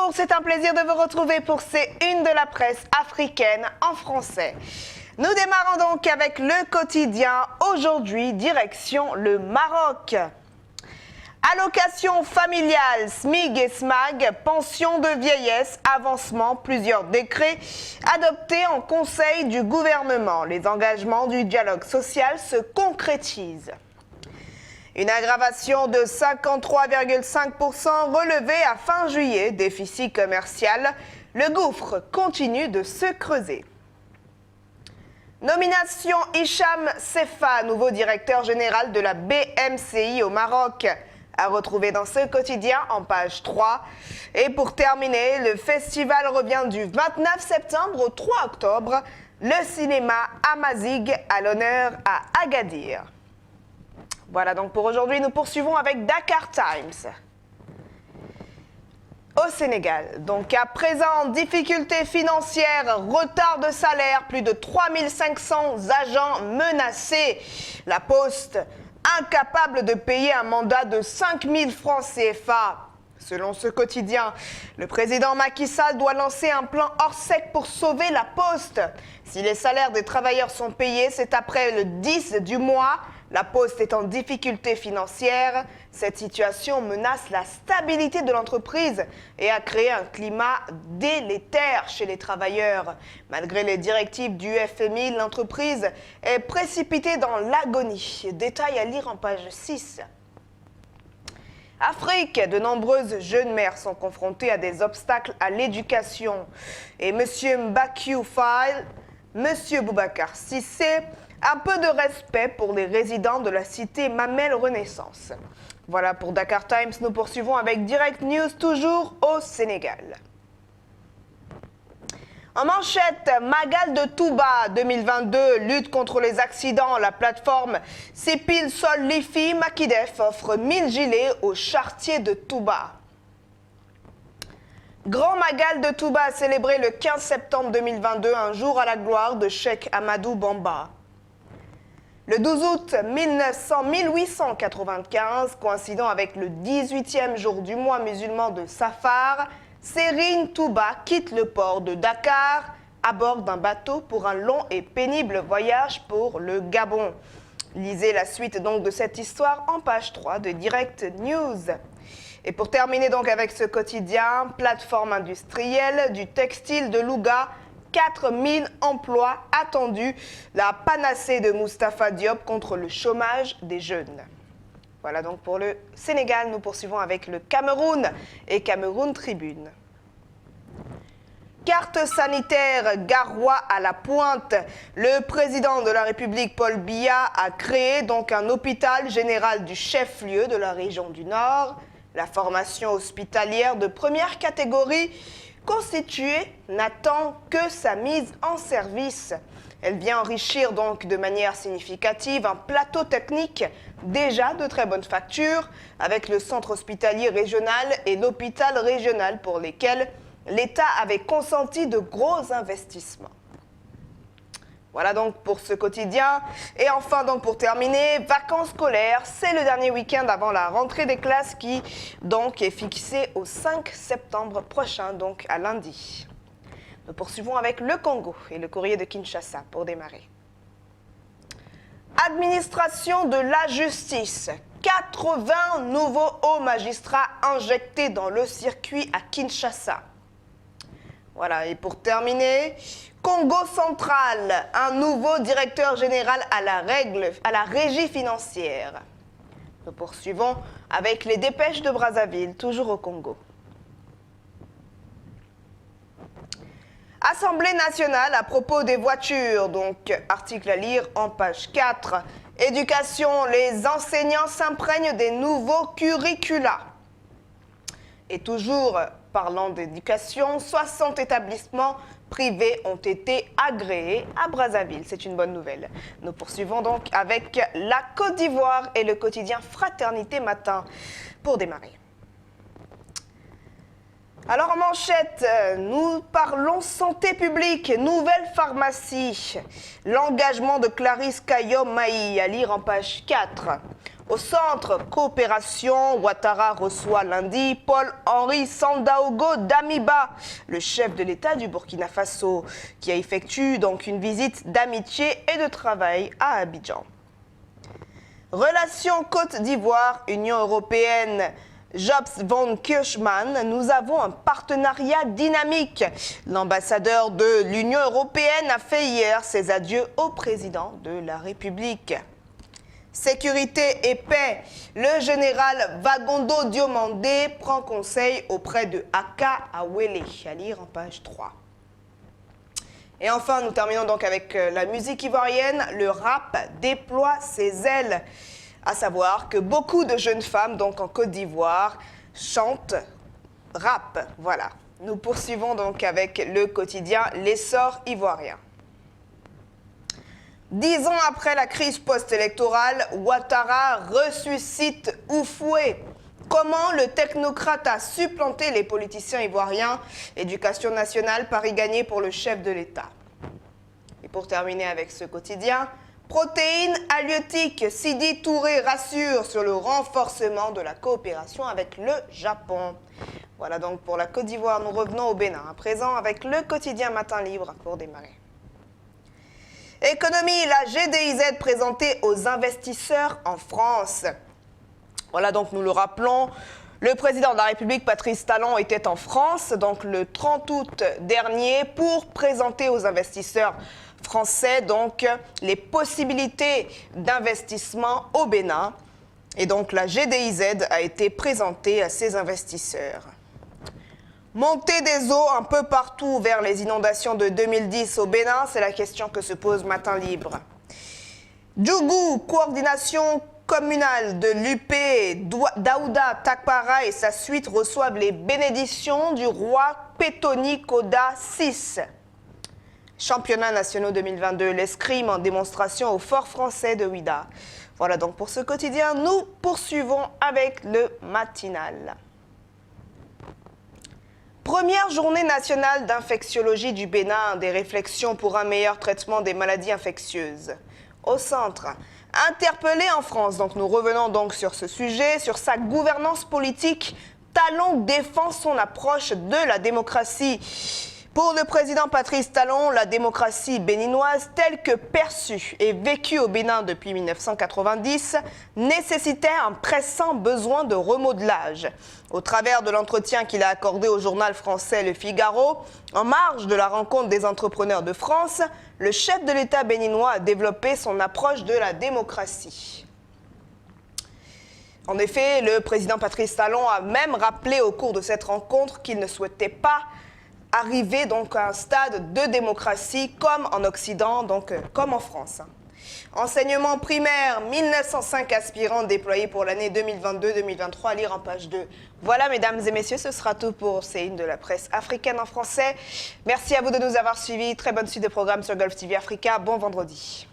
Bonjour, c'est un plaisir de vous retrouver pour ces Une de la presse africaine en français. Nous démarrons donc avec le quotidien. Aujourd'hui, direction le Maroc. Allocation familiale, SMIG et SMAG, pension de vieillesse, avancement, plusieurs décrets adoptés en conseil du gouvernement. Les engagements du dialogue social se concrétisent. Une aggravation de 53,5% relevée à fin juillet, déficit commercial. Le gouffre continue de se creuser. Nomination Hicham Sefa, nouveau directeur général de la BMCI au Maroc, à retrouver dans ce quotidien en page 3. Et pour terminer, le festival revient du 29 septembre au 3 octobre. Le cinéma Amazigh à l'honneur à Agadir. Voilà donc pour aujourd'hui, nous poursuivons avec Dakar Times. Au Sénégal, donc à présent, difficultés financières, retard de salaire, plus de 3500 agents menacés. La Poste, incapable de payer un mandat de 5000 francs CFA. Selon ce quotidien, le président Macky Sall doit lancer un plan hors sec pour sauver la Poste. Si les salaires des travailleurs sont payés, c'est après le 10 du mois. La Poste est en difficulté financière. Cette situation menace la stabilité de l'entreprise et a créé un climat délétère chez les travailleurs. Malgré les directives du FMI, l'entreprise est précipitée dans l'agonie. Détail à lire en page 6. Afrique, de nombreuses jeunes mères sont confrontées à des obstacles à l'éducation. Et M. Mbakiou Fall, M. Boubacar Sissé, un peu de respect pour les résidents de la cité Mamel Renaissance. Voilà pour Dakar Times, nous poursuivons avec Direct News, toujours au Sénégal. En manchette, Magal de Touba 2022, lutte contre les accidents. La plateforme Sipil Sol Lifi Makidef offre 1000 gilets aux charretiers de Touba. Grand Magal de Touba a célébré le 15 septembre 2022 un jour à la gloire de Cheikh Amadou Bamba. Le 12 août 1895, coïncidant avec le 18e jour du mois musulman de Safar, Serigne Touba quitte le port de Dakar à bord d'un bateau pour un long et pénible voyage pour le Gabon. Lisez la suite donc de cette histoire en page 3 de Direct News. Et pour terminer donc avec ce quotidien, plateforme industrielle du textile de Louga, 4000 emplois attendus, la panacée de Moustapha Diop contre le chômage des jeunes. Voilà donc pour le Sénégal, nous poursuivons avec le Cameroun et Cameroun Tribune. Carte sanitaire Garoua à la pointe. Le président de la République, Paul Biya, a créé donc un hôpital général du chef-lieu de la région du Nord. La formation hospitalière de première catégorie constituée n'attend que sa mise en service. Elle vient enrichir donc de manière significative un plateau technique déjà de très bonne facture avec le centre hospitalier régional et l'hôpital régional pour lesquels l'État avait consenti de gros investissements. Voilà donc pour ce quotidien. Et enfin donc pour terminer, vacances scolaires, c'est le dernier week-end avant la rentrée des classes qui donc est fixée au 5 septembre prochain, donc à lundi. Nous poursuivons avec le Congo et le courrier de Kinshasa pour démarrer. Administration de la justice. 80 nouveaux hauts magistrats injectés dans le circuit à Kinshasa. Voilà, et pour terminer, Congo central, un nouveau directeur général à la régie financière. Nous poursuivons avec les dépêches de Brazzaville, toujours au Congo. Assemblée nationale à propos des voitures, donc article à lire en page 4. Éducation, les enseignants s'imprègnent des nouveaux curricula. Et toujours parlant d'éducation, 60 établissements privés ont été agréés à Brazzaville. C'est une bonne nouvelle. Nous poursuivons donc avec la Côte d'Ivoire et le quotidien Fraternité Matin pour démarrer. Alors en manchette, nous parlons santé publique, nouvelle pharmacie. L'engagement de Clarisse Kayom-Maï, à lire en page 4. Au centre, coopération, Ouattara reçoit lundi Paul-Henri Sandaogo Damiba, le chef de l'État du Burkina Faso, qui a effectué donc une visite d'amitié et de travail à Abidjan. Relations Côte d'Ivoire, Union européenne, Jobs von Kirchmann, nous avons un partenariat dynamique. L'ambassadeur de l'Union européenne a fait hier ses adieux au président de la République. Sécurité et paix, le général Vagondo Diomandé prend conseil auprès de Aka Awele, à lire en page 3. Et enfin, nous terminons donc avec la musique ivoirienne. Le rap déploie ses ailes. À savoir que beaucoup de jeunes femmes, donc en Côte d'Ivoire, chantent rap. Voilà. Nous poursuivons donc avec le quotidien L'Essor ivoirien. 10 ans après la crise post-électorale, Ouattara ressuscite Oufoué. Comment le technocrate a supplanté les politiciens ivoiriens? Éducation nationale, pari gagné pour le chef de l'État. Et pour terminer avec ce quotidien, protéines halieutiques, Sidi Touré rassure sur le renforcement de la coopération avec le Japon. Voilà donc pour la Côte d'Ivoire. Nous revenons au Bénin, à présent avec le quotidien Matin Libre pour démarrer. Économie, la GDIZ présentée aux investisseurs en France. Voilà donc nous le rappelons, le président de la République, Patrice Talon, était en France donc le 30 août dernier pour présenter aux investisseurs français donc les possibilités d'investissement au Bénin. Et donc la GDIZ a été présentée à ces investisseurs. Montée des eaux un peu partout vers les inondations de 2010 au Bénin, c'est la question que se pose Matin Libre. Djougou, coordination communale de l'UP, Daouda Takpara et sa suite reçoivent les bénédictions du roi Pétoni Koda VI. Championnat national 2022, l'escrime en démonstration au fort français de Ouida. Voilà donc pour ce quotidien, nous poursuivons avec le matinal. Première journée nationale d'infectiologie du Bénin, des réflexions pour un meilleur traitement des maladies infectieuses. Au centre, interpellé en France, donc nous revenons donc sur ce sujet, sur sa gouvernance politique, Talon défend son approche de la démocratie. Pour le président Patrice Talon, la démocratie béninoise telle que perçue et vécue au Bénin depuis 1990 nécessitait un pressant besoin de remodelage. Au travers de l'entretien qu'il a accordé au journal français Le Figaro, en marge de la rencontre des entrepreneurs de France, le chef de l'État béninois a développé son approche de la démocratie. En effet, le président Patrice Talon a même rappelé au cours de cette rencontre qu'il ne souhaitait pas arriver donc à un stade de démocratie comme en Occident, donc comme en France. Enseignement primaire, 1905 aspirants déployés pour l'année 2022-2023 à lire en page 2. Voilà, mesdames et messieurs, ce sera tout pour ces une de la presse africaine en français. Merci à vous de nous avoir suivis. Très bonne suite de programme sur Golf TV Africa. Bon vendredi.